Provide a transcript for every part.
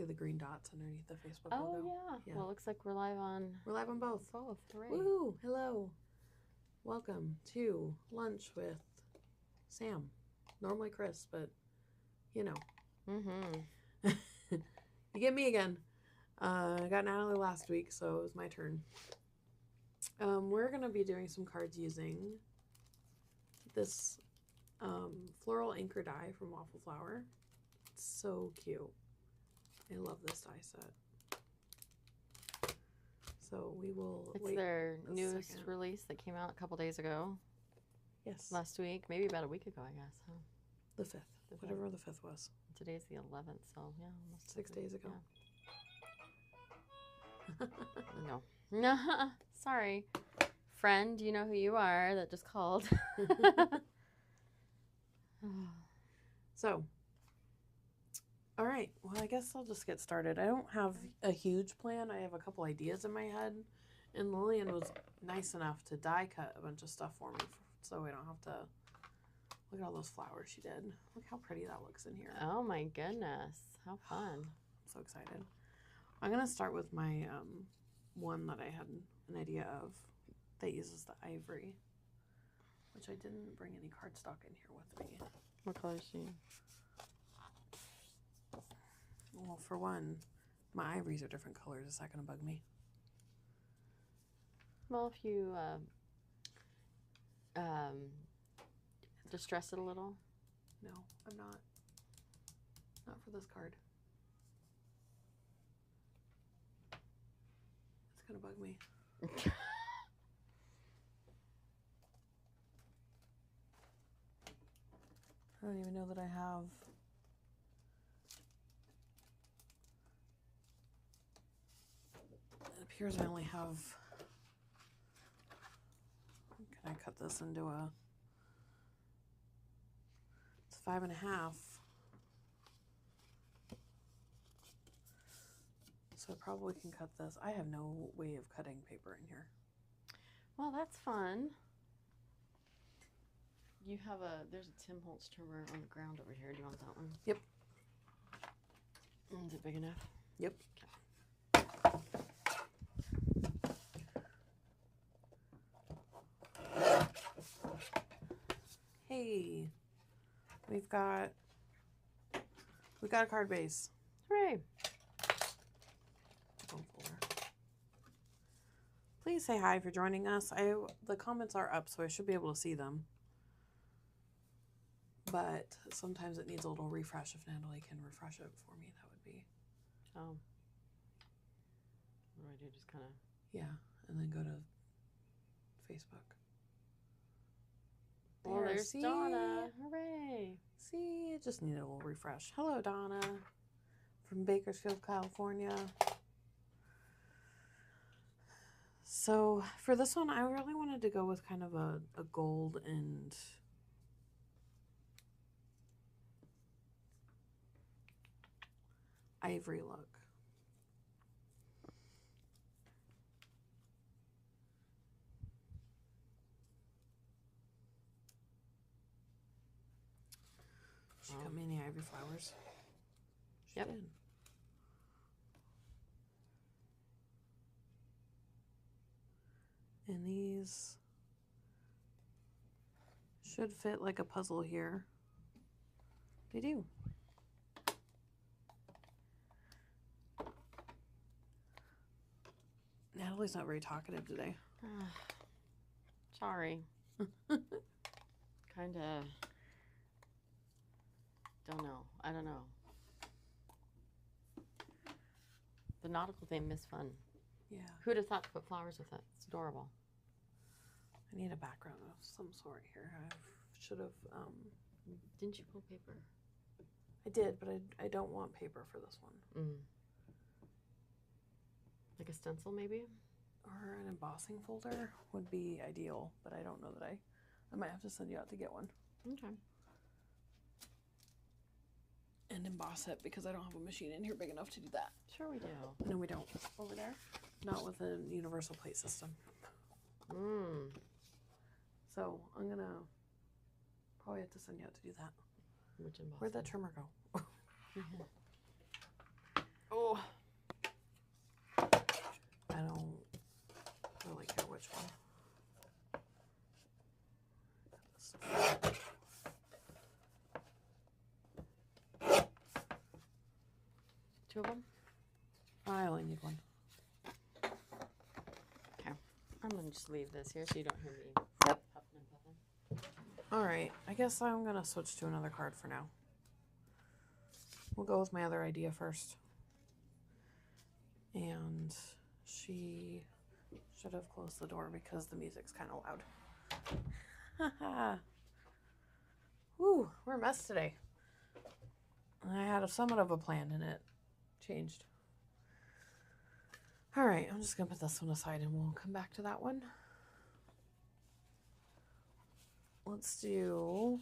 See the green dots underneath the Facebook Oh, logo? yeah. Well, it looks like we're live on... We're live on both. Both. Hooray. Woohoo! Hello. Welcome to lunch with Sam. Normally Chris, but, you know. Mm-hmm. You get me again. I got Natalie last week, so it was my turn. We're going to be doing some cards using this floral anchor die from Waffle Flower. It's so cute. I love this die set. So we will It's wait their a newest second. release that came out a couple days ago. Yes. Last week. Maybe about a week ago, I guess. Huh? The 5th. Whatever the 5th was. Today's the 11th, so yeah. Almost 6 days ago. Yeah. No. Sorry. Friend, you know who you are that just called. So, all right. Well, I guess I'll just get started. I don't have a huge plan. I have a couple ideas in my head. And Lillian was nice enough to die cut a bunch of stuff for me so we don't have to... Look at all those flowers she did. Look how pretty that looks in here. Oh my goodness. How fun. I'm so excited. I'm going to start with my one that I had an idea of that uses the ivory, which I didn't bring any cardstock in here with me. What color is she? Well, for one, my ivories are different colors. Is that going to bug me? Well, if you distress it a little. No, I'm not. Not for this card. It's going to bug me. I don't even know that I have... It appears I only have... Can I cut this into a... It's 5.5. So I probably can cut this. I have no way of cutting paper in here. Well, that's fun. You have there's a Tim Holtz trimmer on the ground over here. Do you want that one? Yep. Is it big enough? Yep. Hey, we've got a card base. Hooray! Please say hi if you're joining us. The comments are up, so I should be able to see them. But sometimes it needs a little refresh. If Natalie can refresh it for me, that would be... Oh. What do? Just kind of... Yeah, and then go to Facebook. Well, there's Donna. Hooray. See, it just needed a little refresh. Hello, Donna. From Bakersfield, California. So, for this one, I really wanted to go with kind of a gold and... ivory look. She cut me any ivory flowers. She yep. did. And these should fit like a puzzle here. They do. Natalie's not very talkative today. Sorry. Kind of. Don't know. I don't know. The nautical theme is fun. Yeah. Who'd have thought to put flowers with it? It's adorable. I need a background of some sort here. I should have... Didn't you pull paper? I did, but I don't want paper for this one. Mm. Like a stencil, maybe? Or an embossing folder would be ideal, but I don't know that I might have to send you out to get one. Okay. And emboss it, because I don't have a machine in here big enough to do that. Sure we do. No, we don't. Over there? Not with a universal plate system. Mm. So I'm going to probably have to send you out to do that. Which embossing? Where'd that trimmer go? 2 of them? I only need one. Okay. I'm going to just leave this here so you don't hear me. Yep. Puffing and puffing. All right. I guess I'm going to switch to another card for now. We'll go with my other idea first. And she should have closed the door because the music's kind of loud. Haha. Whew, we're a mess today. I had somewhat of a plan and it changed. All right, I'm just going to put this one aside and we'll come back to that one. Let's do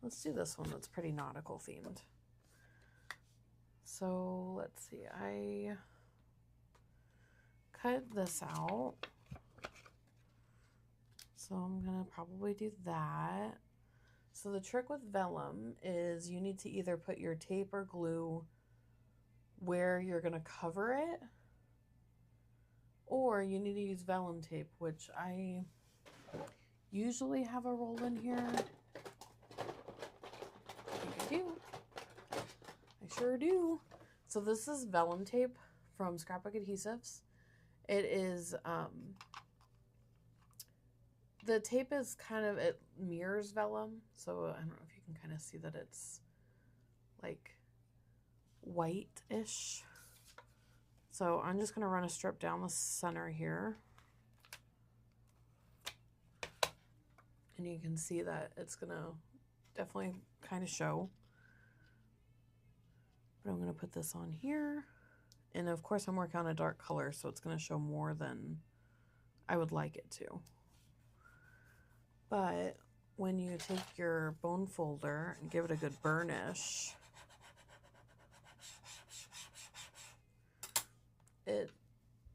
this one that's pretty nautical themed. So let's see, I cut this out. So I'm gonna probably do that. So the trick with vellum is you need to either put your tape or glue where you're gonna cover it, or you need to use vellum tape, which I usually have a roll in here. I think I do. I sure do. So this is vellum tape from Scrapbook Adhesives. It is, the tape is kind of, it mirrors vellum. So I don't know if you can kind of see that it's like white-ish. So I'm just going to run a strip down the center here. And you can see that it's going to definitely kind of show. But I'm going to put this on here. And of course I'm working on a dark color, so it's going to show more than I would like it to. But when you take your bone folder and give it a good burnish, it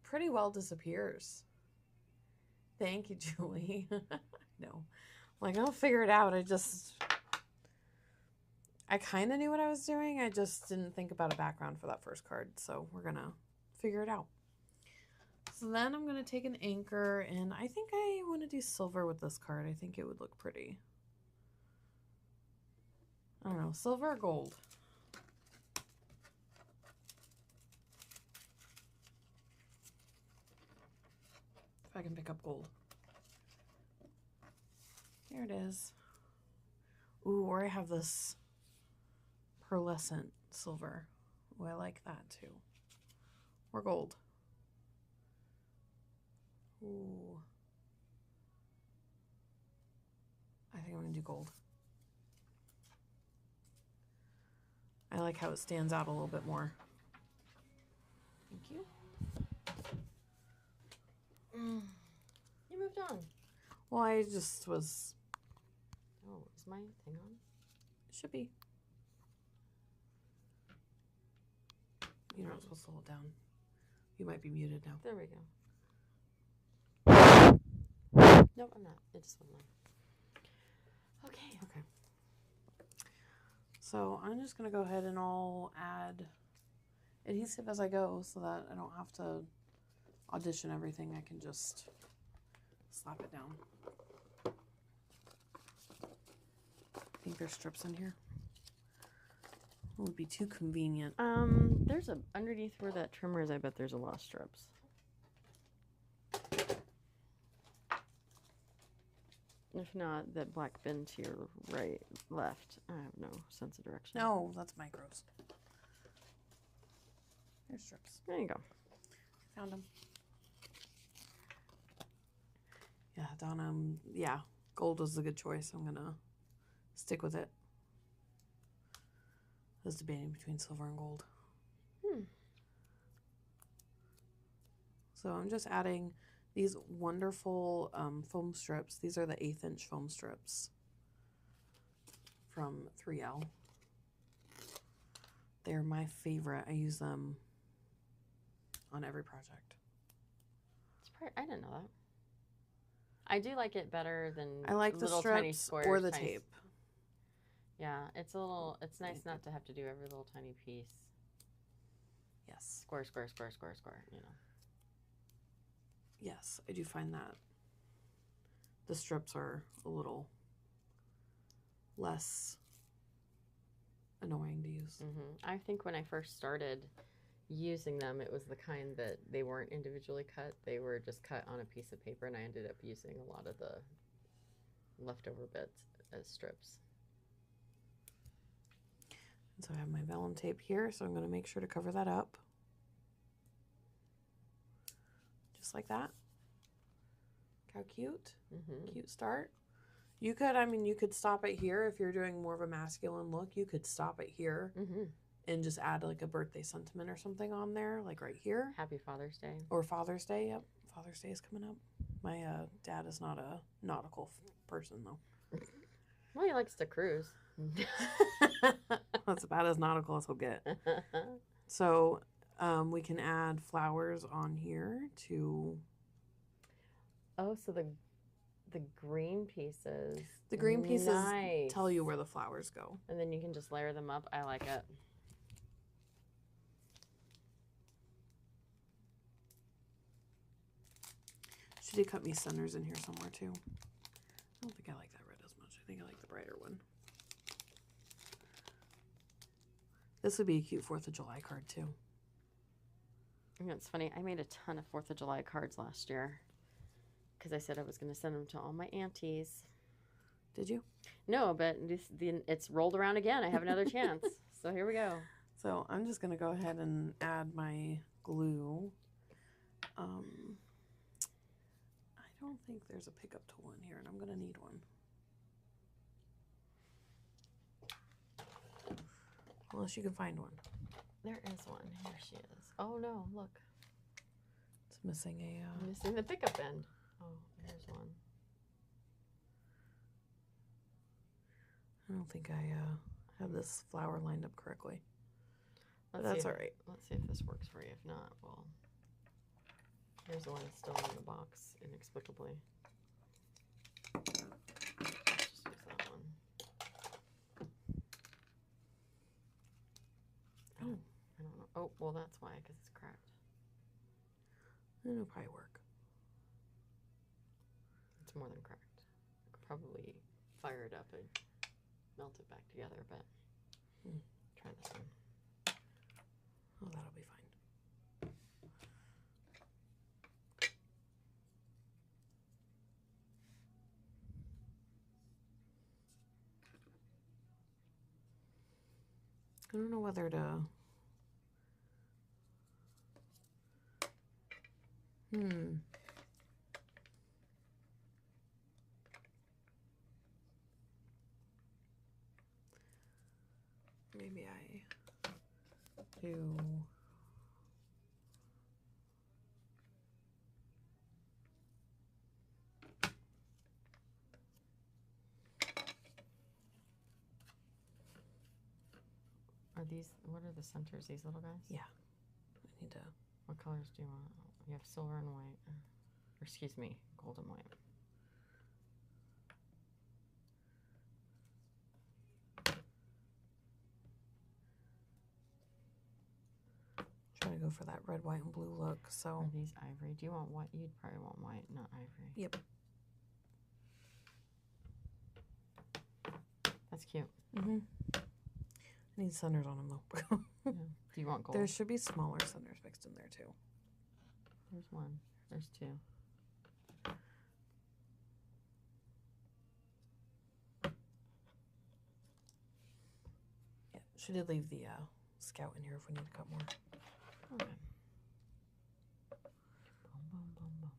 pretty well disappears. Thank you, Julie. No, like I'll figure it out. I kind of knew what I was doing. I just didn't think about a background for that first card. So we're going to figure it out. So then I'm going to take an anchor, and I think I want to do silver with this card. I think it would look pretty. I don't know, silver or gold? If I can pick up gold. There it is. Ooh, or I have this pearlescent silver. Ooh, I like that too. Or gold. Ooh. I think I'm going to do gold. I like how it stands out a little bit more. Thank you. You moved on. Well, I just was... Oh, is my thing on? Should be. You're not supposed to hold down. You might be muted now. There we go. Nope, I'm not. It just went on. Okay. Okay. So I'm just going to go ahead and I'll add adhesive as I go so that I don't have to audition everything. I can just slap it down. I think there's strips in here. It would be too convenient. There's a underneath where that trimmer is. I bet there's a lot of strips. If not, that black bin to your right, left. I have no sense of direction. No, that's micros. There's strips. There you go. Found them. Yeah, Donna, yeah, gold was a good choice. I'm going to stick with it. I was debating between silver and gold. So I'm just adding these wonderful foam strips. These are the 1/8 inch foam strips from 3L. They're my favorite. I use them on every project. I didn't know that. I do like it better than I like the little strips tiny squares, or the tape. Yeah, it's nice not to have to do every little tiny piece. Yes. Square, square, square, square, square, you know. Yes, I do find that the strips are a little less annoying to use. I think when I first started using them, it was the kind that they weren't individually cut. They were just cut on a piece of paper, and I ended up using a lot of the leftover bits as strips. And so I have my vellum tape here, so I'm going to make sure to cover that up. Just like that. How cute. Cute start. You could, I mean, you could stop it here if you're doing more of a masculine look. You could stop it here and just add like a birthday sentiment or something on there, like right here. Happy Father's Day. Or Father's Day. Yep. Father's Day is coming up. My dad is not a nautical person, though. Well, he likes to cruise. That's about as nautical as he'll get. So we can add flowers on here to... Oh, so the green pieces. The green pieces tell you where the flowers go. And then you can just layer them up. I like it. She did cut me centers in here somewhere too. I don't think I like that red as much. I think I like the brighter one. This would be a cute 4th of July card too. You know, it's funny. I made a ton of 4th of July cards last year because I said I was going to send them to all my aunties. Did you? No, but it's rolled around again. I have another chance. So here we go. So I'm just going to go ahead and add my glue. I don't think there's a pickup tool in here, and I'm going to need one. Unless you can find one. There is one. Here she is. Oh, no, look. It's missing a... missing the pickup end. Oh, there's one. I don't think I have this flower lined up correctly. But Let's that's see all right. Let's see if this works for you. If not, well... Here's the one that's still in the box, inexplicably. Let's just use that one. Oh, I don't know. Oh, well, that's why, because it's cracked. It'll probably work. It's more than cracked. I could probably fire it up and melt it back together, but try this one. Oh, that'll be fine. I don't know whether to... Maybe I do... Are these, what are the centers, these little guys? Yeah. I need to... What colors do you want? You have silver and white. Or excuse me, gold and white. Trying to go for that red, white, and blue look, so... Are these ivory? Do you want white? You'd probably want white, not ivory. Yep. That's cute. I need centers on them, though. Yeah. Do you want gold? There should be smaller centers mixed in there, too. There's one. There's two. Yeah, she did leave the scout in here if we need to cut more. Okay. Boom, boom, boom, boom.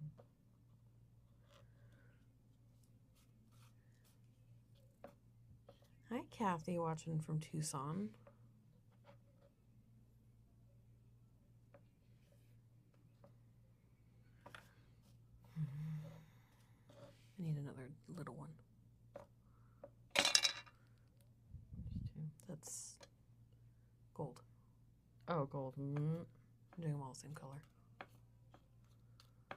Hi, Kathy, watching from Tucson. I need another little one. There's two. That's gold. Oh, gold. I'm doing them all the same color. I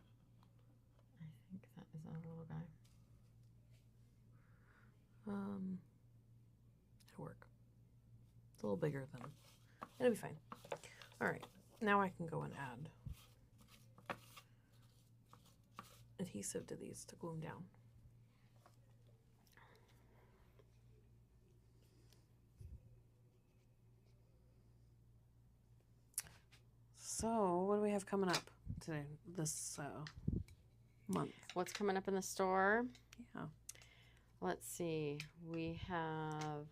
think that is a little guy. It'll work. It's a little bigger than... It'll be fine. All right. Now I can go and add adhesive to these to glue them down. So, what do we have coming up today, this month? What's coming up in the store? Yeah. Let's see. We have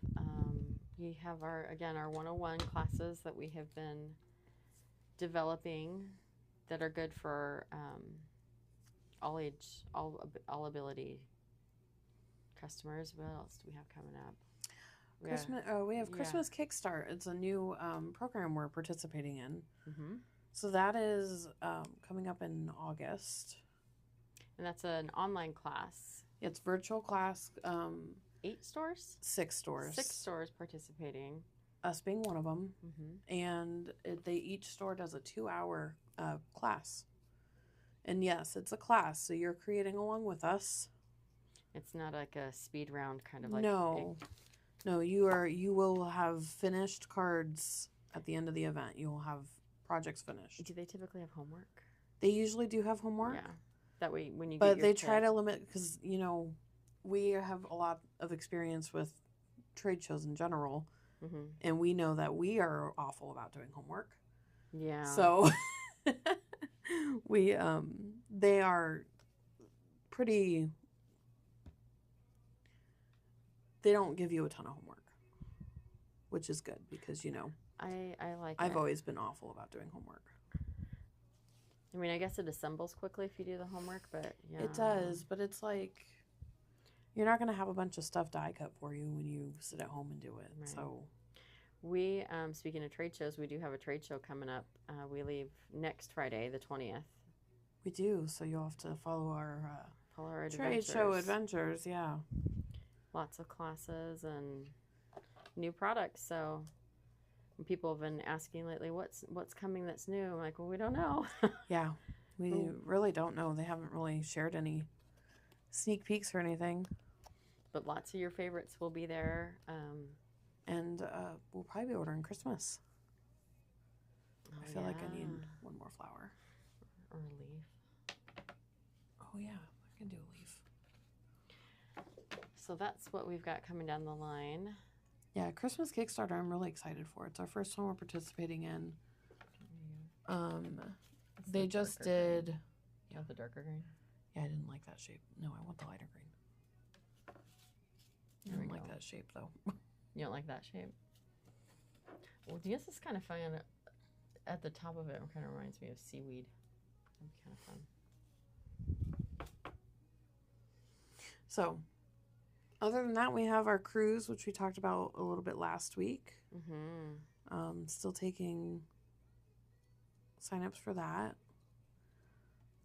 our 101 classes that we have been developing that are good for all age, all ability customers. What else do we have coming up? Christmas. We have Christmas Kickstart. It's a new program we're participating in. Mm-hmm. So that is coming up in August. And that's an online class. It's virtual class. 8 stores? 6 stores. 6 stores participating. Us being one of them. Mm-hmm. And each store does a 2-hour class. And yes, it's a class, so you're creating along with us. It's not like a speed round kind of like. No, you will have finished cards at the end of the event. You will have projects finished. Do they typically have homework? They usually do have homework. Yeah, that way when you. But get your they try kit, to limit because we have a lot of experience with trade shows in general, mm-hmm. and we know that we are awful about doing homework. Yeah. So they are pretty. They don't give you a ton of homework, which is good because I like. I've always been awful about doing homework. I mean, I guess it assembles quickly if you do the homework, but yeah. It does, but it's like you're not going to have a bunch of stuff die cut for you when you sit at home and do it. Right. So we, speaking of trade shows, we do have a trade show coming up. We leave next Friday, the 20th. we do. So you'll have to follow our trade adventures. show adventures. Yeah. Lots of classes and new products. So people have been asking lately, what's coming that's new? I'm like, well, we don't know. Yeah, we really don't know. They haven't really shared any sneak peeks or anything. But lots of your favorites will be there. And we'll probably be ordering Christmas. I feel like I need one more flower. Or a leaf. Oh, yeah, I can do a leaf. So that's what we've got coming down the line. Yeah, Christmas Kickstarter, I'm really excited for. It's our first one we're participating in. They just did. You have the darker green? Yeah, I didn't like that shape. No, I want the lighter green. I don't like that shape, though. You don't like that shape? Well, this is kind of fun. At the top of it kind of reminds me of seaweed. That'd be kind of fun. So, other than that, we have our cruise, which we talked about a little bit last week. Mm-hmm. Still taking signups for that.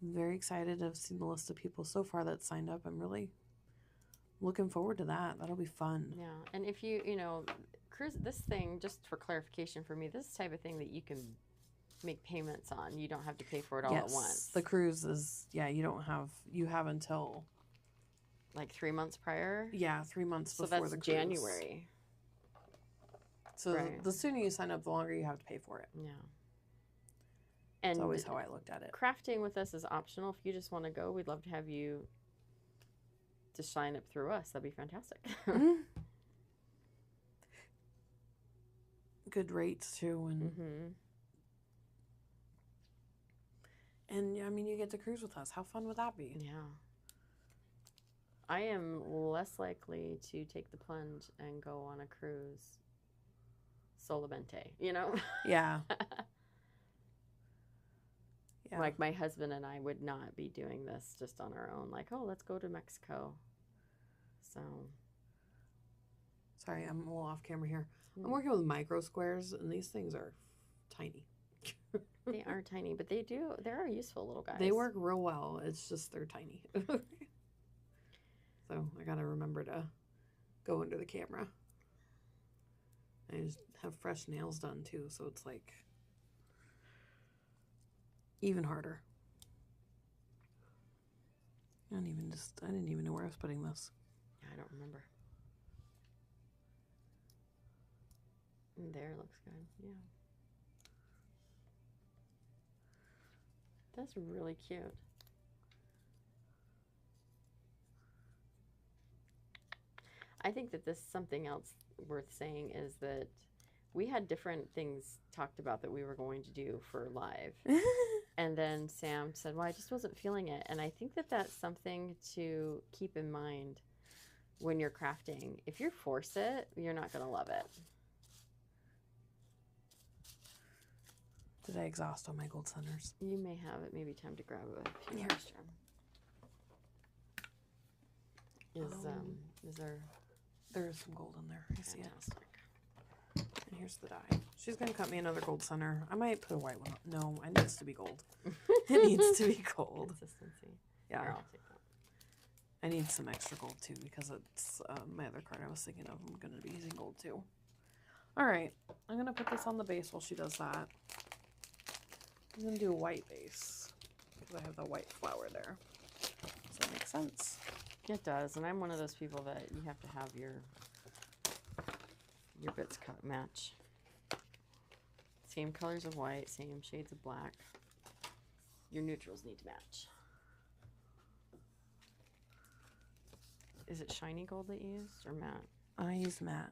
I'm very excited. I've seen the list of people so far that signed up. I'm really looking forward to that. That'll be fun. Yeah, and if cruise, this thing, just for clarification for me, this is the type of thing that you can make payments on. You don't have to pay for it all at once. The cruise is, you have until like 3 months prior. Yeah, 3 months so before that's the cruise. January. So right. The sooner you sign up, the longer you have to pay for it. Yeah. And that's always how I looked at it. Crafting with us is optional. If you just want to go, we'd love to have you to sign up through us. That'd be fantastic. Mm-hmm. Good rates too, and and I mean, you get to cruise with us. How fun would that be? Yeah. I am less likely to take the plunge and go on a cruise solamente, Yeah. Yeah. Like my husband and I would not be doing this just on our own. Like, oh, let's go to Mexico. So. Sorry, I'm a little off camera here. I'm working with micro squares, and these things are tiny. They are tiny, but they are useful little guys. They work real well. It's just they're tiny. So I got to remember to go under the camera. I just have fresh nails done too, so it's like even harder. I didn't even know where I was putting this. I don't remember. There looks good. Yeah. That's really cute. I think that this something else worth saying is that We had different things talked about that we were going to do for live. And then Sam said, well, I just wasn't feeling it. And I think that that's something to keep in mind when you're crafting. If you force it, you're not going to love it. Did I exhaust all my gold centers? You may have. It may be time to grab a few Here. extra. Is there... There's some gold in there. I see it. Fantastic. And here's the die. She's going to cut me another gold center. I might put a white one. No, it needs to be gold. It needs to be gold. Consistency. Yeah. Here, I'll take that. I need some extra gold too because it's my other card I was thinking of. I'm going to be using gold too. All right. I'm going to put this on the base while she does that. I'm going to do a white base because I have the white flower there. Does that make sense? It does, and I'm one of those people that you have to have your bits cut match. Same colors of white, same shades of black. Your neutrals need to match. Is it shiny gold that you used or matte? I use matte.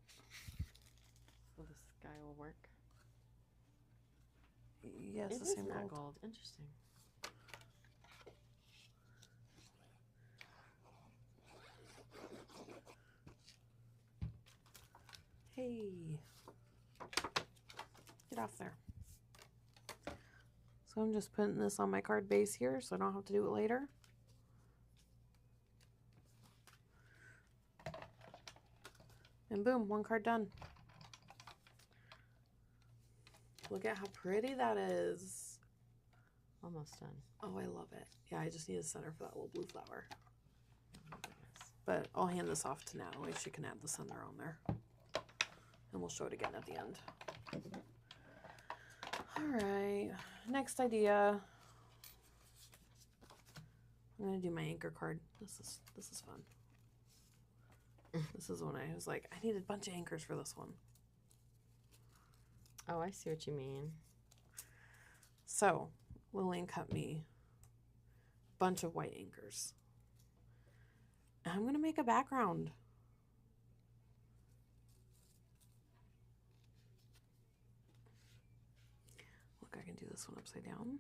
So this guy will work. Yes, It the is same matte gold. gold. Interesting. Hey, get off there. So I'm just putting this on my card base here so I don't have to do it later. And boom, one card done. Look at how pretty that is. Almost done. Oh, I love it. Yeah, I just need a center for that little blue flower. Oh my goodness. But I'll hand this off to Natalie. She can add the center on there. And we'll show it again at the end. All right, next idea. I'm gonna do my anchor card. This is fun. This is when I was like, I need a bunch of anchors for this one. Oh, I see what you mean. So Lillian cut me a bunch of white anchors. And I'm gonna make a background. Look, I can do this one upside down.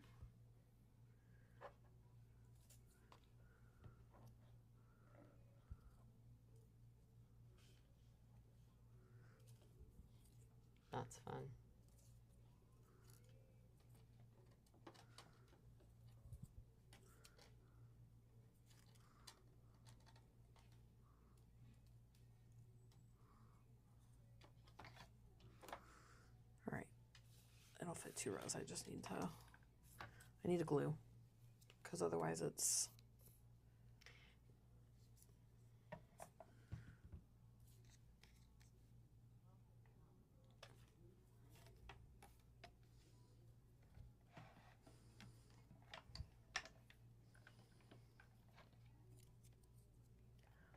That's fun. All right, it'll fit 2 rows. I just need to, I need a glue because otherwise it's,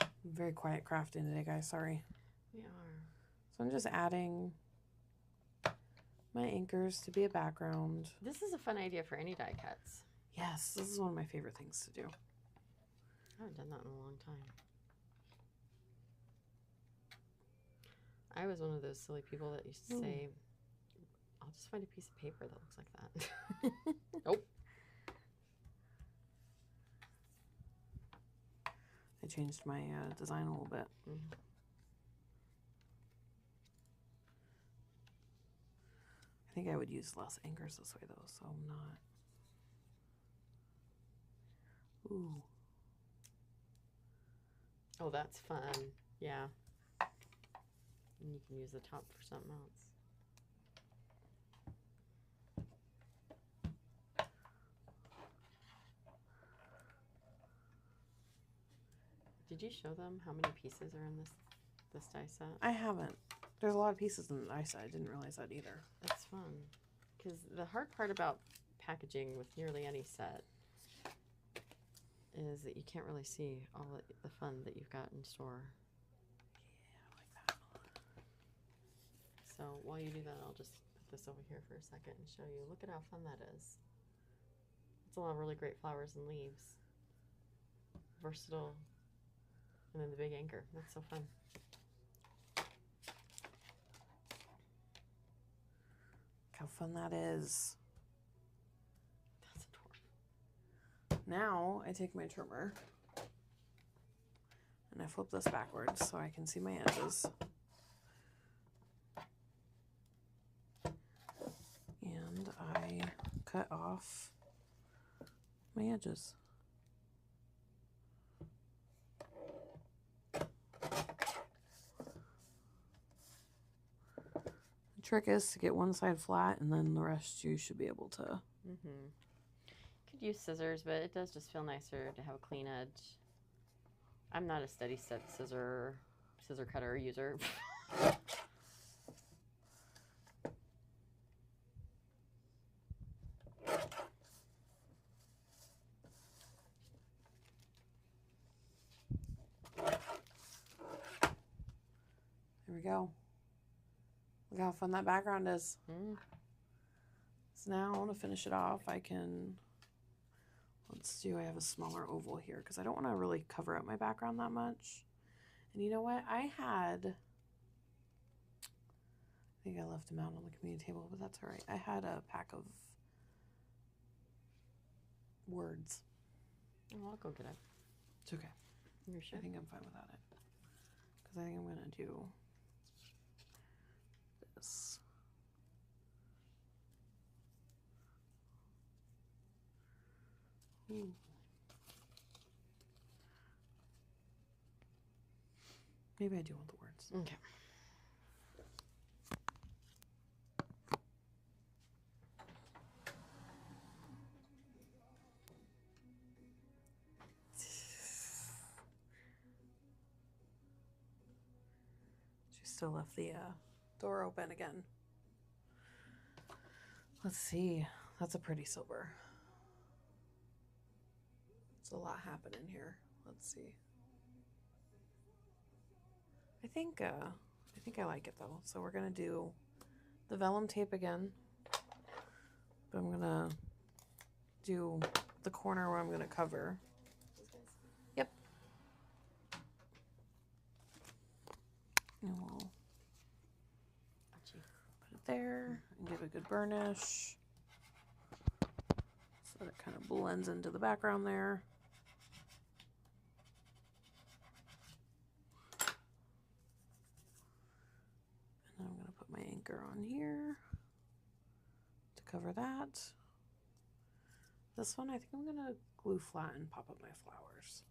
I'm very quiet crafting today, guys. Sorry. We are. So I'm just adding my anchors to be a background. This is a fun idea for any die cuts. Yes, this is one of my favorite things to do. I haven't done that in a long time. I was one of those silly people that used to say, I'll just find a piece of paper that looks like that. Nope. I changed my design a little bit. Mm-hmm. I think I would use less anchors this way though, so I'm not. Ooh. Oh, that's fun. Yeah. And you can use the top for something else. Did you show them how many pieces are in this die set? I haven't. There's a lot of pieces in the die set. I didn't realize that either. That's fun. Because the hard part about packaging with nearly any set is that you can't really see all the fun that you've got in store. Yeah, I like that. So while you do that, I'll just put this over here for a second and show you. Look at how fun that is. It's a lot of really great flowers and leaves. Versatile. And then the big anchor. That's so fun. fun that is. That's adorable. Now I take my trimmer and I flip this backwards so I can see my edges. And I cut off my edges. The trick is to get one side flat and then the rest you should be able to. Could use scissors, but it does just feel nicer to have a clean edge. I'm not a steady set scissor cutter user. There we go. Look how fun that background is. So now I want to finish it off. I have a smaller oval here because I don't want to really cover up my background that much. And you know what? I think I left them out on the community table, but that's all right. I had a pack of words. Oh, I'll go get it. It's okay. You're sure? I think I'm fine without it. Because I think I'm going to do this. Ooh. Maybe I do want the words. Okay. She still left the door open again. Let's see. That's a pretty silver. There's a lot happening here. Let's see. I think I like it though. So we're gonna do the vellum tape again, but I'm gonna do the corner where I'm gonna cover. Yep. And we'll put it there and give it a good burnish so that it kind of blends into the background there. And I'm going to put my anchor on here to cover that. This one, I think I'm going to glue flat and pop up my flowers.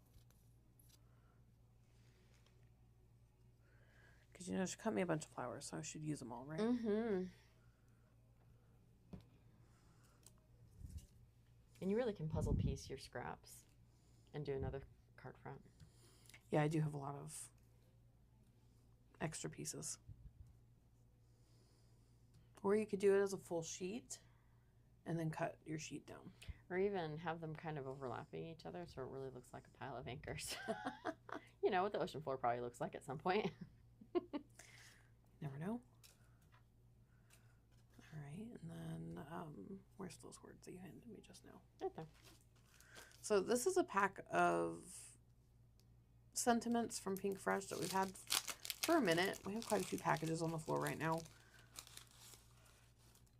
Because, you know, she cut me a bunch of flowers, so I should use them all, right? Mm-hmm. And you really can puzzle piece your scraps and do another card front. Yeah, I do have a lot of extra pieces. Or you could do it as a full sheet and then cut your sheet down. Or even have them kind of overlapping each other so it really looks like a pile of anchors. You know what the ocean floor probably looks like at some point. Never know. All right, and then where's those words that you handed me just now? Right there. So this is a pack of sentiments from Pink Fresh that we've had for a minute. We have quite a few packages on the floor right now.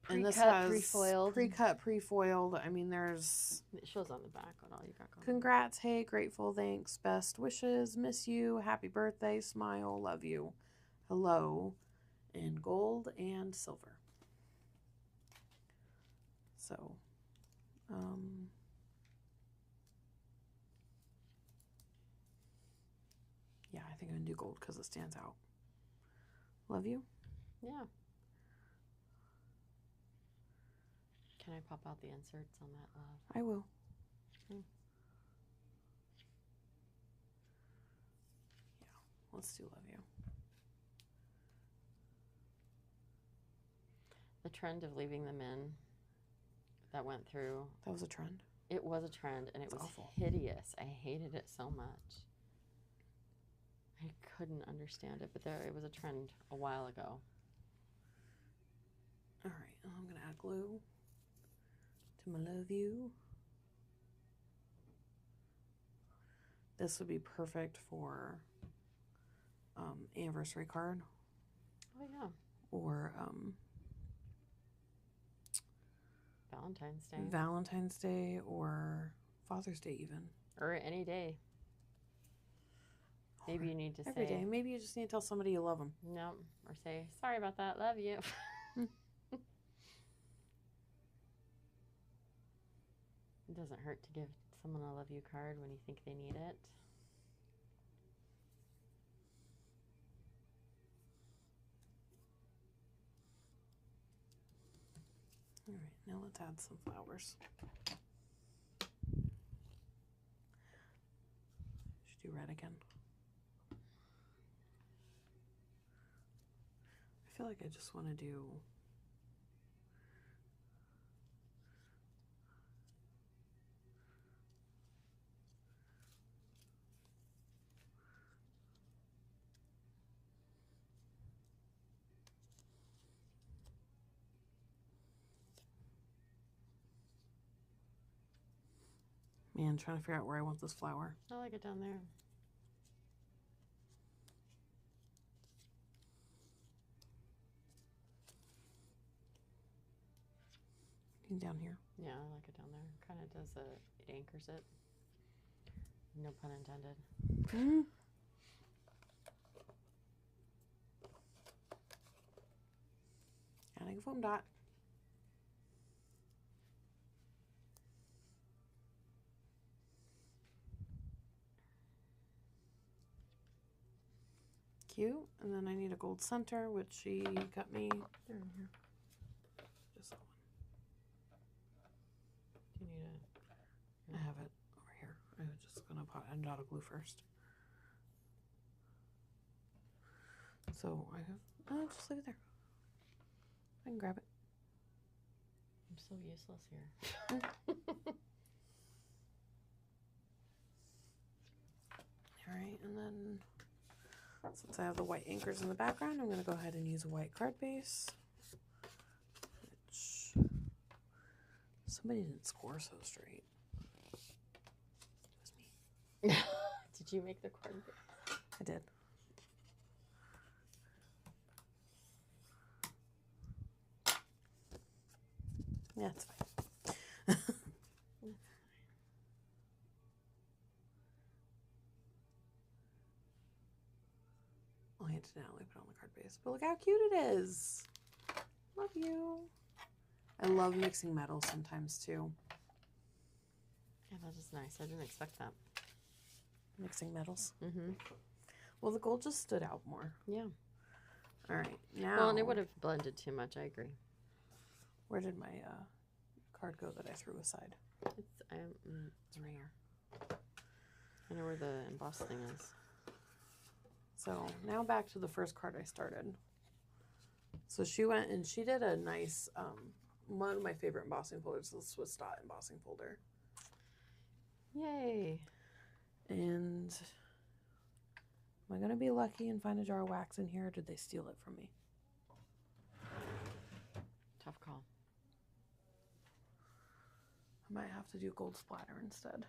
And this has pre-cut, pre-foiled. I mean, there's... It shows on the back what all you got going. Congrats, hey, grateful, thanks, best wishes, miss you, happy birthday, smile, love you, hello, and gold and silver. So, yeah, I think I'm going to do gold because it stands out. Love you. Yeah. Can I pop out the inserts on that love? I will. Hmm. Yeah, let's do love you. The trend of leaving them in that went through. That was a trend. It was a trend, and it was awful. Hideous. I hated it so much. I couldn't understand it, but it was a trend a while ago. All right, I'm going to add glue to my love you. This would be perfect for anniversary card. Oh, yeah. Or Valentine's Day. or Father's Day even. Or any day. Maybe you need to every say... day. Maybe you just need to tell somebody you love them. No. Or say, sorry about that. Love you. It doesn't hurt to give someone a love you card when you think they need it. All right, now let's add some flowers. Should do red again. I feel like I just want to do man, trying to figure out where I want this flower. I like it down there. Down here. Yeah, I like it down there. Kind of does it anchors it. No pun intended. Mm-hmm. Adding a foam dot. Cute. And then I need a gold center, which she got me. They're in here. Just that one. Do you need I have it over here. I was just gonna put a dot of glue first. So I have. Oh, just leave it there. I can grab it. I'm so useless here. All right, and then since I have the white anchors in the background, I'm going to go ahead and use a white card base, which somebody didn't score so straight. It was me. Did you make the card base? I did. Yeah, it's fine. I accidentally put on the card base, but look how cute it is. Love you. I love mixing metals sometimes too. Yeah, that is nice. I didn't expect that. Mixing metals. Mm-hmm. Well, the gold just stood out more. Yeah. All right, now. Well, and it would have blended too much. I agree. Where did my card go that I threw aside? It's right here. I know where the embossed thing is. So now back to the first card I started. So she went and she did a nice, one of my favorite embossing folders, the Swiss dot embossing folder. Yay. And am I going to be lucky and find a jar of wax in here, or did they steal it from me? Tough call. I might have to do gold splatter instead.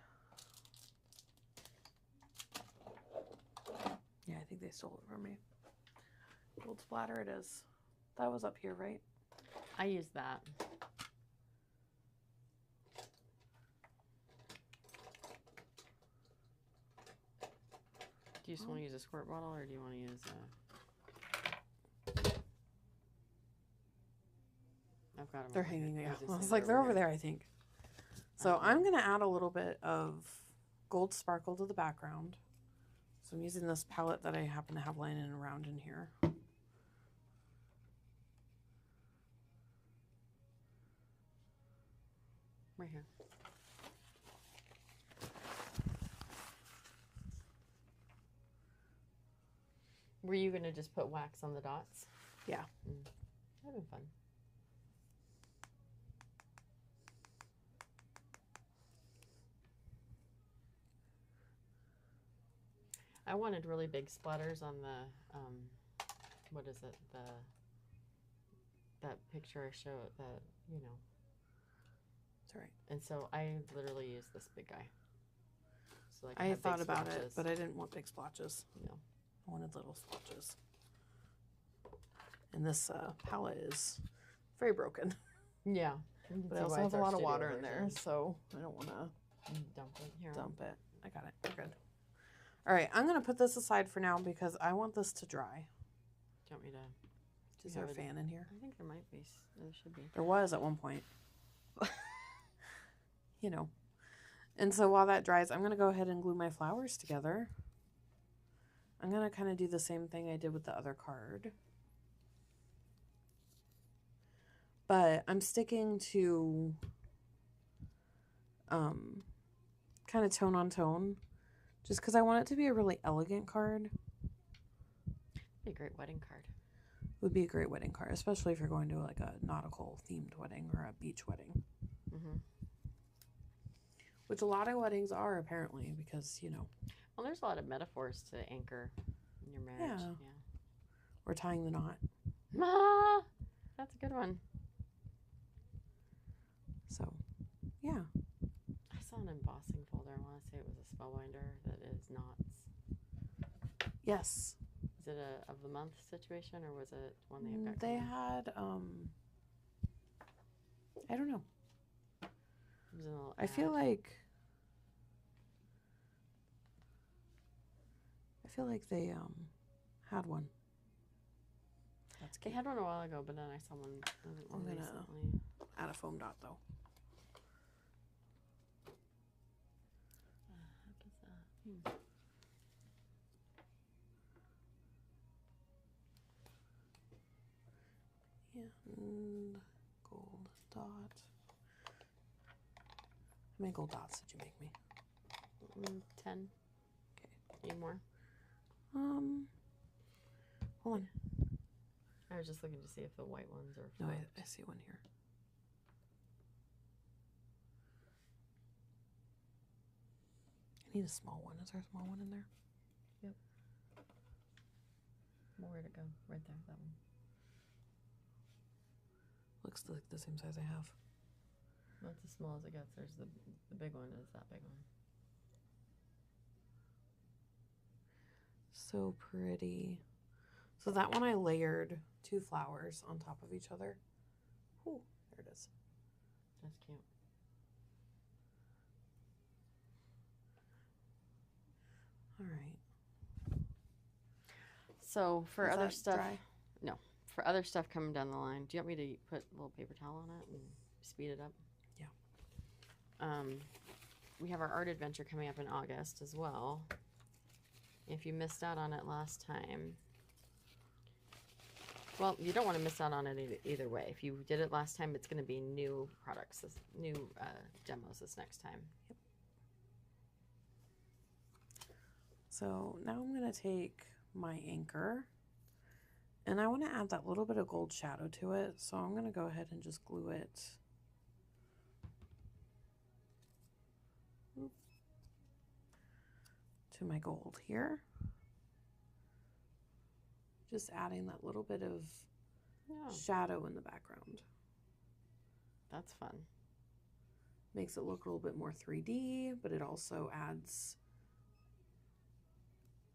Yeah, I think they stole it from me. Gold splatter it is. That was up here, right? I used that. Do you just want to use a squirt bottle, or do you want to use a... I've got them. They're hanging there. I was like, they're over there, I think. So I'm going to add a little bit of gold sparkle to the background. So I'm using this palette that I happen to have laying around in here. Right here. Were you going to just put wax on the dots? Yeah. That'd been fun. I wanted really big splatters on the, what is it, that picture I showed, that, you know. That's all right. And so I literally used this big guy. So like I thought about it, but I didn't want big splotches. No. I wanted little splotches. And this palette is very broken. Yeah. You can But I see also why have it's a our lot of studio water in there, version. so I don't want to Dump it here. dump it. I got it. We're good. All right, I'm going to put this aside for now because I want this to dry. Do you want me to? Is there a fan in here? I think there might be. There should be. There was at one point. You know. And so while that dries, I'm going to go ahead and glue my flowers together. I'm going to kind of do the same thing I did with the other card. But I'm sticking to kind of tone on tone. Just because I want it to be a really elegant card. Be a great wedding card. Would be a great wedding card, especially if you're going to like a nautical themed wedding or a beach wedding. Mm-hmm. Which a lot of weddings are apparently because, you know. Well, there's a lot of metaphors to anchor in your marriage. Yeah. Or tying the knot. Ah, that's a good one. So, yeah. I saw an embossing folder. I want to say it was a spellbinder that is knots. Yes. Is it a of the month situation or was it one that you've got? They had, I don't know. It was a little I feel like they had one. That's They cute. had one a while ago, but then I saw one I'm gonna recently. add a foam dot though. How does that? And gold dot. How many gold dots did you make me? 10. Okay. Need more? Hold on. I was just looking to see if the white ones are No, flipped. I see one here. I need a small one. Is there a small one in there? Yep. More to go. Right there, that one. Looks like the same size I have. That's as small as it gets. There's the big one is that big one. So pretty. So that one I layered 2 flowers on top of each other. Ooh, there it is. That's cute. All right. So for Is other that stuff, dry? no, for other stuff coming down the line, do you want me to put a little paper towel on it and speed it up? Yeah. We have our art adventure coming up in August as well. If you missed out on it last time, well, you don't want to miss out on it either way. If you did it last time, it's going to be new products, new demos this next time. Yep. So now I'm going to take my anchor and I want to add that little bit of gold shadow to it. So I'm going to go ahead and just glue it to my gold here. Just adding that little bit of shadow in the background. That's fun. Makes it look a little bit more 3D, but it also adds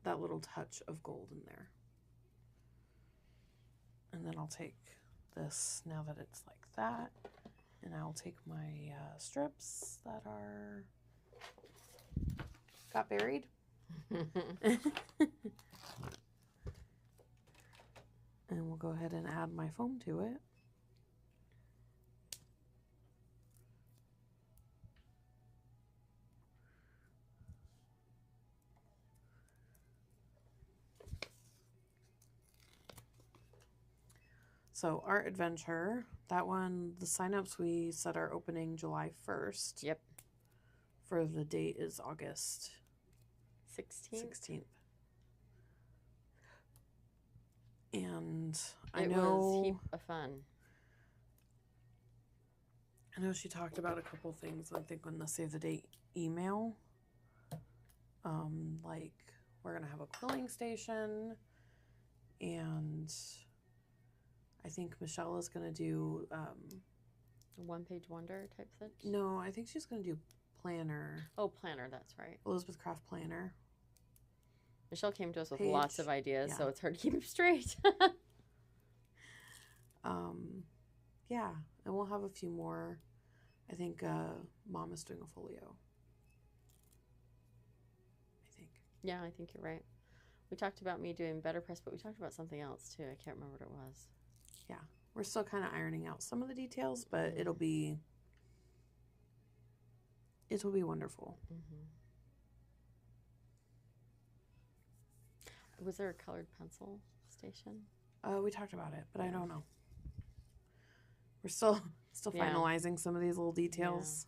that little touch of gold in there. And then I'll take this now that it's like that, and I'll take my strips that are got buried. And we'll go ahead and add my foam to it. So Art Adventure, that one, the signups we said are opening July 1st. Yep. For the date is August 16th. And It was a heap of fun. I know she talked about a couple things, I think, in the Save the Date email. Like, we're going to have a quilling station, and I think Michelle is going to do... A one-page wonder type thing? No, I think she's going to do planner. Oh, planner, that's right. Elizabeth Craft Planner. Michelle came to us with Page. lots of ideas, Yeah. so it's hard to keep them straight. Yeah, and we'll have a few more. I think Mom is doing a folio. I think. Yeah, I think you're right. We talked about me doing better press, but we talked about something else too. I can't remember what it was. Yeah, we're still kind of ironing out some of the details, but it'll be wonderful. Was there a colored pencil station? We talked about it, but I don't know. We're still finalizing some of these little details.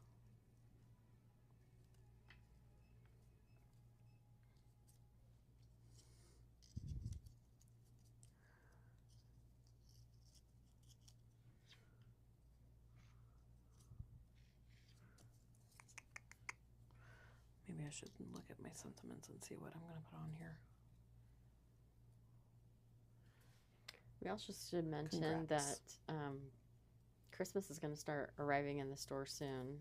Maybe I should look at my sentiments and see what I'm going to put on here. We also should mention that Christmas is going to start arriving in the store soon.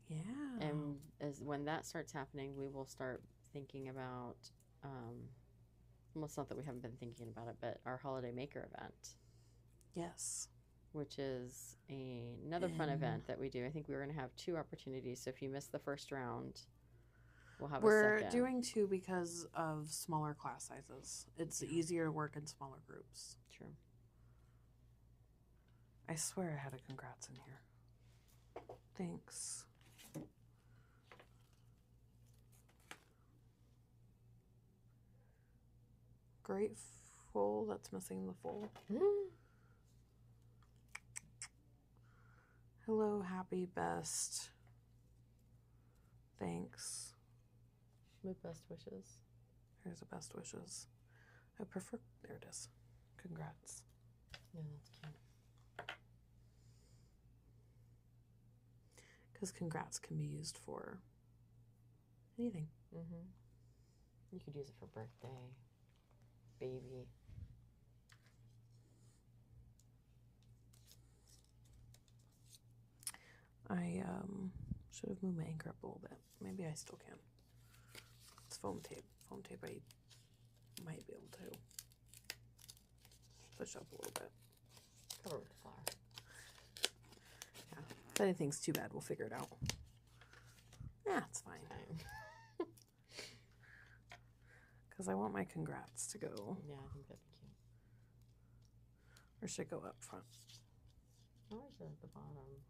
Yeah. And when that starts happening, we will start thinking about, well, it's not that we haven't been thinking about it, but our Holiday Maker event. Yes. Which is another fun event that we do. I think we're going to have 2 opportunities. So if you miss the first round, we'll have a second. We're doing 2 because of smaller class sizes. It's easier to work in smaller groups. True. I swear I had a congrats in here. Thanks. Grateful. That's missing the full. Hello, happy, best. Thanks. With best wishes. Here's the best wishes. I prefer. There it is. Congrats. Yeah, that's cute. Because congrats can be used for anything. You could use it for birthday, baby. I should have moved my anchor up a little bit. Maybe I still can. It's foam tape. Foam tape I might be able to push up a little bit. Cover with the flower. Yeah. If anything's too bad, we'll figure it out. Yeah, it's fine. Because I want my congrats to go. Yeah, I think that'd be cute. Or should it go up front? Or is it at the bottom?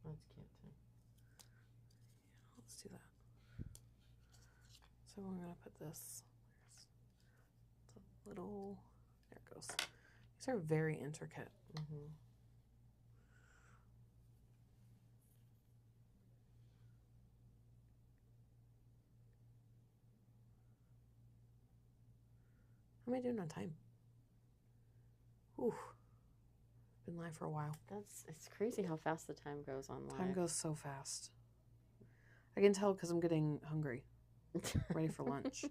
That's cute too. Yeah, let's do that. So we're going to put this. It's a little. There it goes. These are very intricate. How am I doing on time? Ooh. Been live for a while. It's crazy how fast the time goes on live. Time goes so fast. I can tell because I'm getting hungry. Ready for lunch.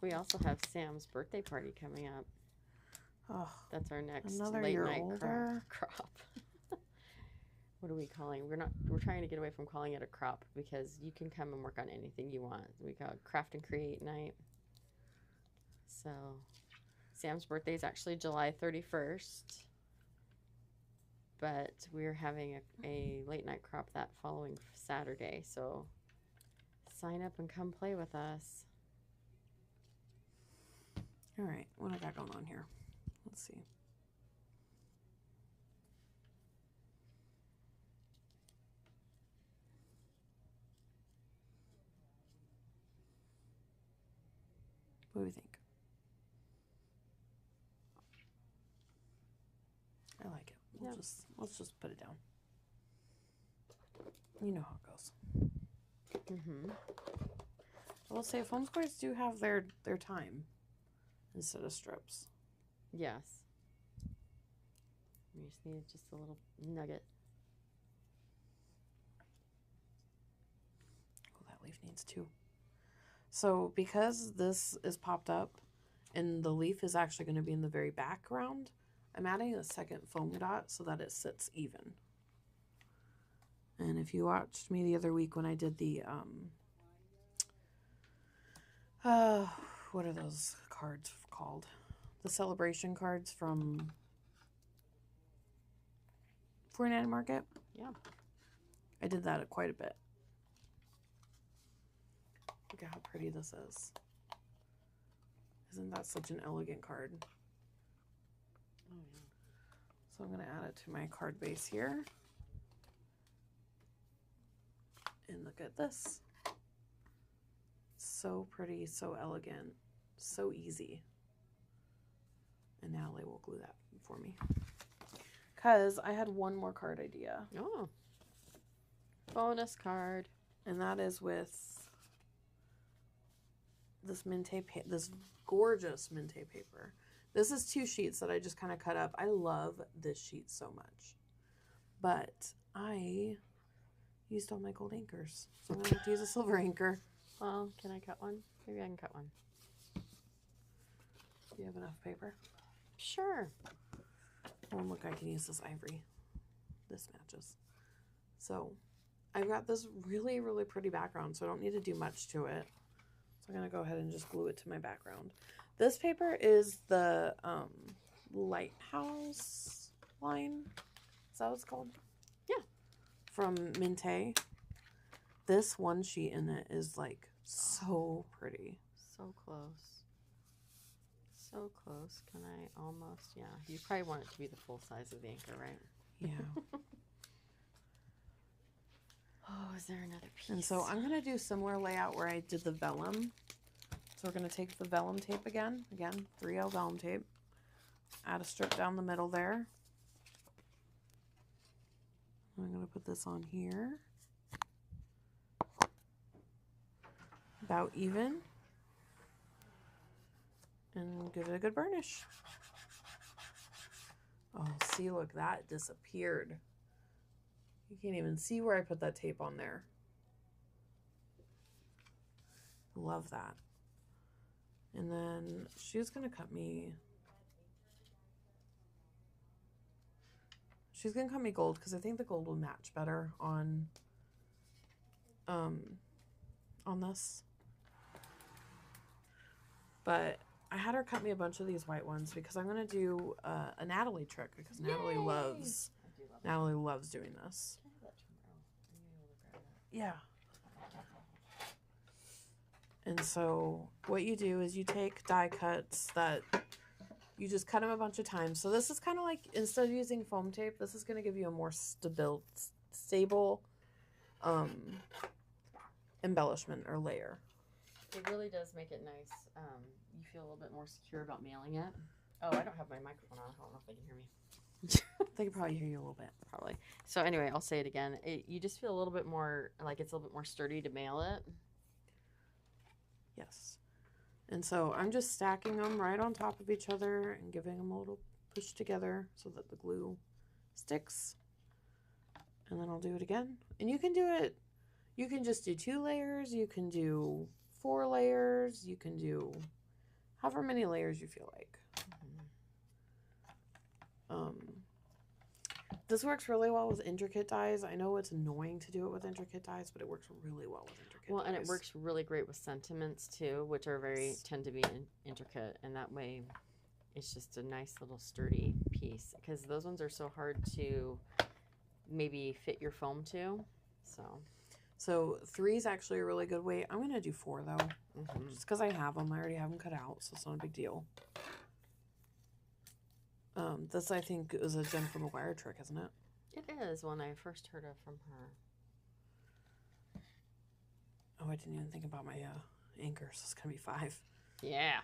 We also have Sam's birthday party coming up. Oh, that's our next another late year night older. crop. What are we calling? We're trying to get away from calling it a crop because you can come and work on anything you want. We call it craft and create night. So Sam's birthday is actually July 31st, but we're having a late night crop that following Saturday. So sign up and come play with us. All right, what I got going on here? Let's see. What do we think? I like it. Let's just put it down. You know how it goes. I will say foam squares do have their time instead of strips. Yes. We just need just a little nugget. Oh, that leaf needs 2. So because this is popped up and the leaf is actually going to be in the very background, I'm adding a second foam dot so that it sits even. And if you watched me the other week when I did the, what are those cards called? The celebration cards from 49 Market? Yeah. I did that quite a bit. Look at how pretty this is. Isn't that such an elegant card? Oh, yeah. So I'm going to add it to my card base here. And look at this. So pretty, so elegant, so easy. And Natalie will glue that for me. Because I had one more card idea. Oh. Bonus card. And that is with this this gorgeous Minte paper. This is 2 sheets that I just kind of cut up. I love this sheet so much. But I used all my gold anchors. So I'm going to have to use a silver anchor. Well, can I cut one? Maybe I can cut one. Do you have enough paper? Sure. Oh, look, I can use this ivory. This matches. So I've got this really, really pretty background, so I don't need to do much to it. So I'm going to go ahead and just glue it to my background. This paper is the Lighthouse line. Is that what it's called? Yeah. From Minte. This one sheet in it is like so pretty. So close. So close. Can I almost, yeah. You probably want it to be the full size of the anchor, right? Yeah. Oh, is there another piece? And so I'm going to do similar layout where I did the vellum. So we're going to take the vellum tape again. Again, 3L vellum tape. Add a strip down the middle there. I'm going to put this on here. About even. And give it a good burnish. Oh, see, look, that disappeared. You can't even see where I put that tape on there. Love that. And then she's going to cut me... She's going to cut me gold because I think the gold will match better on this. But I had her cut me a bunch of these white ones because I'm going to do a Natalie trick because Natalie loves doing this. Can I have that tomorrow? Are you able to grab that? Yeah. And so what you do is you take die cuts that you just cut them a bunch of times. So this is kind of like, instead of using foam tape, this is going to give you a more stable embellishment or layer. It really does make it nice. You feel a little bit more secure about mailing it. Oh, I don't have my microphone on. I don't know if they can hear me. They can probably hear you a little bit. Probably. So anyway, I'll say it again. You just feel a little bit more, like it's a little bit more sturdy to mail it. Yes. And so I'm just stacking them right on top of each other and giving them a little push together so that the glue sticks. And then I'll do it again. And you can do it, you can just do 2 layers, you can do 4 layers, you can do however many layers you feel like. This works really well with intricate dies. I know it's annoying to do it with intricate dies, but it works really well with intricate dies. And it works really great with sentiments too, which are tend to be intricate, and that way it's just a nice little sturdy piece, because those ones are so hard to maybe fit your foam to. So 3 is actually a really good weight. I'm going to do 4 though, just because I have them. I already have them cut out, so it's not a big deal. This, I think, is a Jennifer McGuire trick, isn't it? It is, when I first heard it from her. Oh, I didn't even think about my anchors. It's going to be 5. Yeah.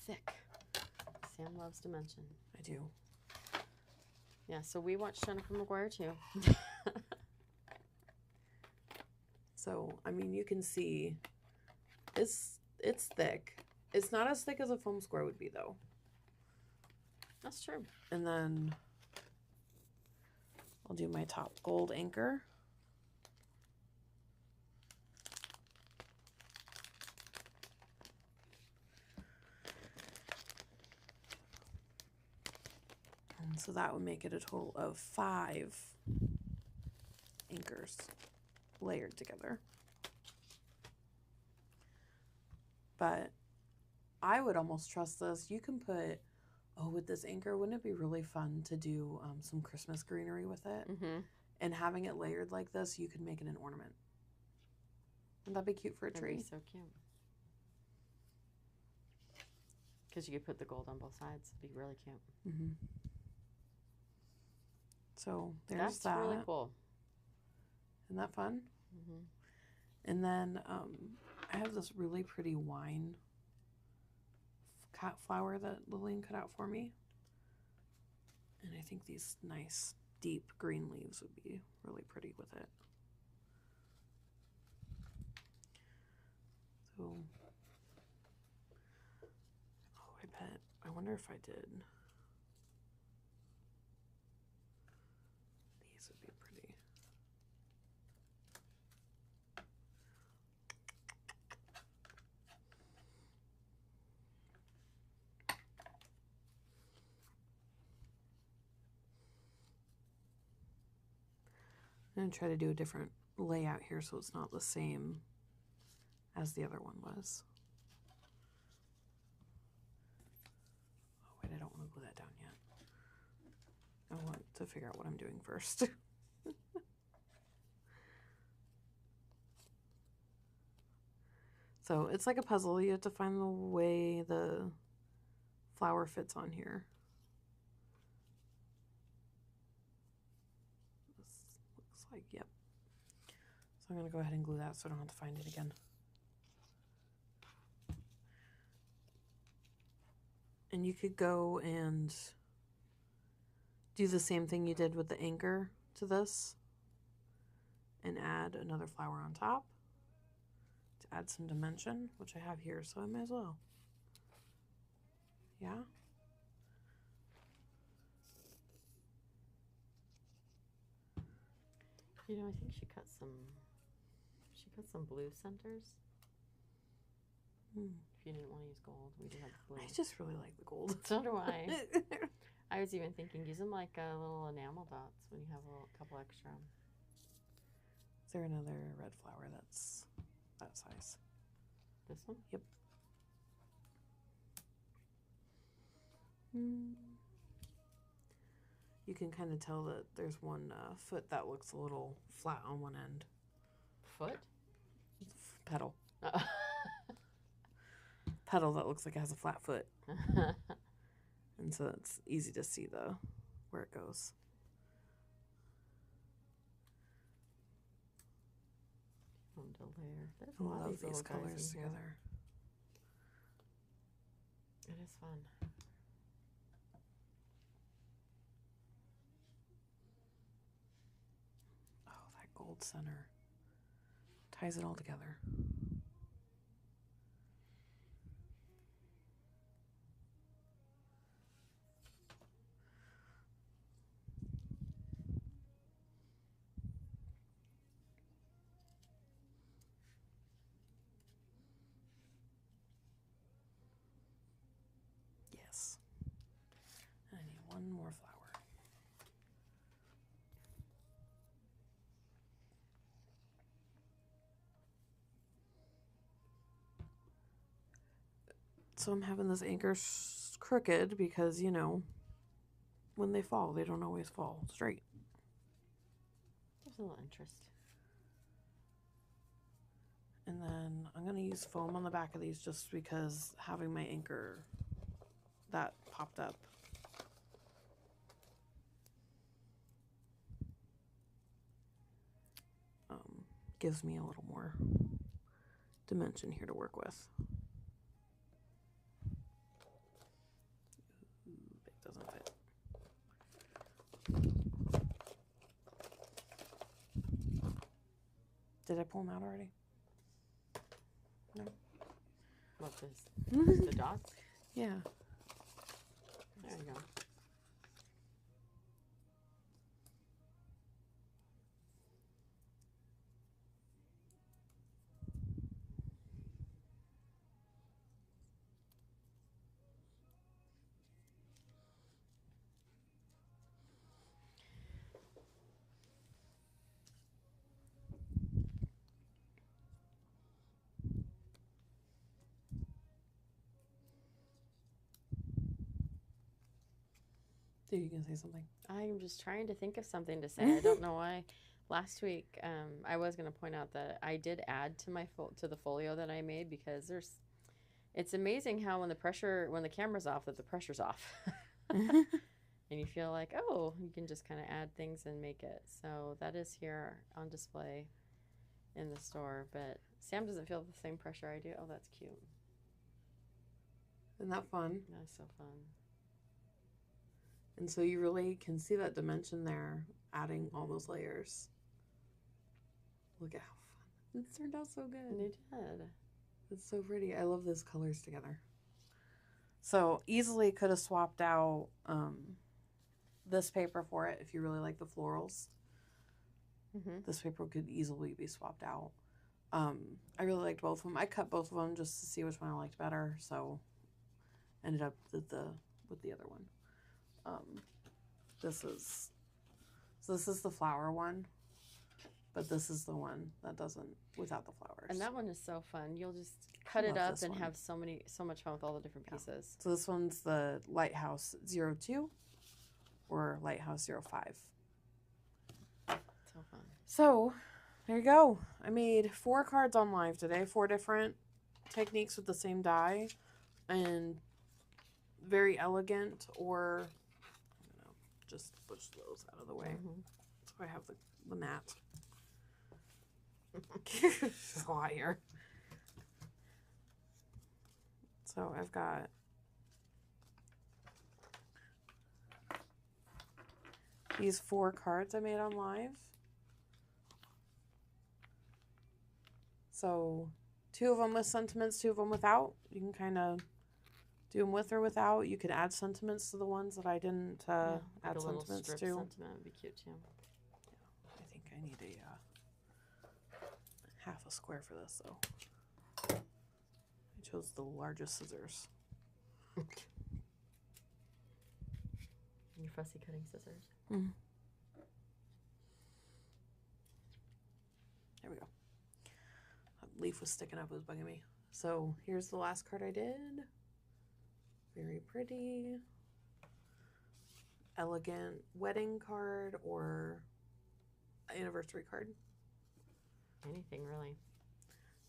Thick. Sam loves to mention. I do. Yeah, so we watched Jennifer McGuire too. So, I mean, you can see it's thick. It's not as thick as a foam square would be, though. That's true. And then I'll do my top gold anchor. So that would make it a total of 5 anchors layered together. But I would almost trust this. You can put, with this anchor, wouldn't it be really fun to do some Christmas greenery with it? Mm-hmm. And having it layered like this, you could make it an ornament. Wouldn't that be cute for a tree? That'd be so cute. Because you could put the gold on both sides. It'd be really cute. Mm-hmm. So there's That's that. really cool. Isn't that fun? Mm-hmm. And then I have this really pretty wine cat flower that Lillian cut out for me. And I think these nice deep green leaves would be really pretty with it. So, I wonder if I did. These would be pretty. I'm going to try to do a different layout here so it's not the same as the other one was. Oh, wait, I don't want to glue that down yet. I want to figure out what I'm doing first. So it's like a puzzle. You have to find the way the flower fits on here. This looks like, yep. So I'm going to go ahead and glue that so I don't have to find it again. And you could go and do the same thing you did with the anchor to this and add another flower on top to add some dimension, which I have here, so I might as well. Yeah? You know, I think she cut some blue centers. If you didn't want to use gold, we do have blue. I just really like the gold. So do I. I was even thinking use them like little enamel dots when you have a couple extra. Is there another red flower that's that size? This one? Yep. You can kind of tell that there's one foot that looks a little flat on one end. Foot? Petal. Petal that looks like it has a flat foot. And so it's easy to see where it goes. There's I a lot of love these colors together. It is fun. Oh, that gold center ties it all together. Yes. I need one more flower. So I'm having this anchor crooked because, you know, when they fall, they don't always fall straight. There's a little interest. And then I'm going to use foam on the back of these just because having my anchor that popped up. Gives me a little more dimension here to work with. It doesn't fit. Did I pull them out already? No. What this? The dots? Yeah. There you go. Dude, you can say something. I'm just trying to think of something to say. I don't know why. Last week, I was going to point out that I did add to my to the folio that I made because it's amazing how when the camera's off, that the pressure's off. And you feel like, oh, you can just kind of add things and make it. So that is here on display in the store. But Sam doesn't feel the same pressure I do. Oh, that's cute. Isn't that fun? That's so fun. And so you really can see that dimension there, adding all those layers. Look at how fun. It turned out so good. They did. It's so pretty. I love those colors together. So easily could have swapped out this paper for it if you really like the florals. This paper could easily be swapped out. I really liked both of them. I cut both of them just to see which one I liked better. So ended up with the other one. This is the flower one, but this is the one that doesn't without the flowers. And that one is so fun. You'll just cut it up and have so much fun with all the different pieces. So this one's the Lighthouse 02 or Lighthouse 05. So fun. So there you go. I made 4 cards on live today, 4 different techniques with the same die, and very elegant, or just push those out of the way. So I have the mat. It's a lot here. So I've got these 4 cards I made on live. So 2 of them with sentiments, 2 of them without. You can kind of do them with or without. You could add sentiments to the ones that I didn't add sentiments to. Sentiment would be cute too. Yeah, I think I need a half a square for this, though. I chose the largest scissors. Your fussy cutting scissors. There we go. That leaf was sticking up, it was bugging me. So here's the last card I did. Very pretty. Elegant wedding card or anniversary card. Anything, really.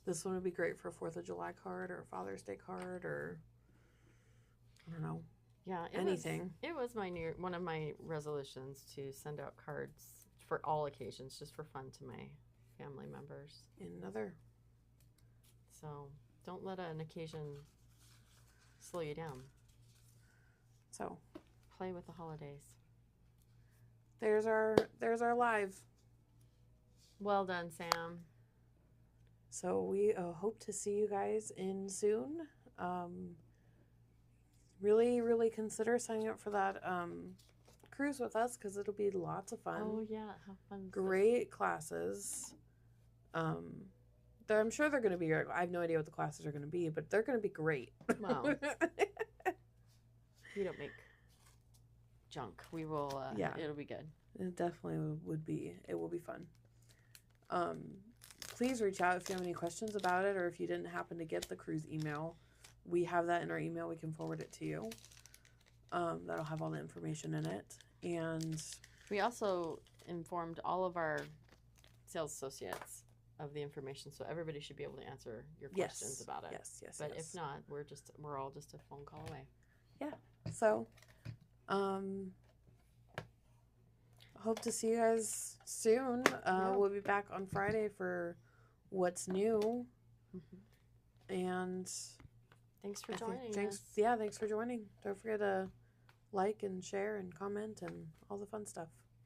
This one would be great for a 4th of July card or a Father's Day card or, I don't know. Yeah, anything. It was one of my resolutions to send out cards for all occasions, just for fun to my family members. Another. So don't let an occasion slow you down. So play with the holidays. There's our live. Well done, Sam. So we hope to see you guys in soon. Really consider signing up for that cruise with us because it'll be lots of fun. Oh yeah, how fun! Great classes. I'm sure they're going to be. I have no idea what the classes are going to be, but they're going to be great. Well, we don't make junk. We will. Yeah, it'll be good. It definitely would be. It will be fun. Please reach out if you have any questions about it, or if you didn't happen to get the cruise email. We have that in our email. We can forward it to you. That'll have all the information in it. And we also informed all of our sales associates of the information, so everybody should be able to answer your questions about it. Yes. But if not, we're all just a phone call away. Yeah. So, hope to see you guys soon. We'll be back on Friday for what's new. And thanks for joining us. Yeah, thanks for joining. Don't forget to like and share and comment and all the fun stuff.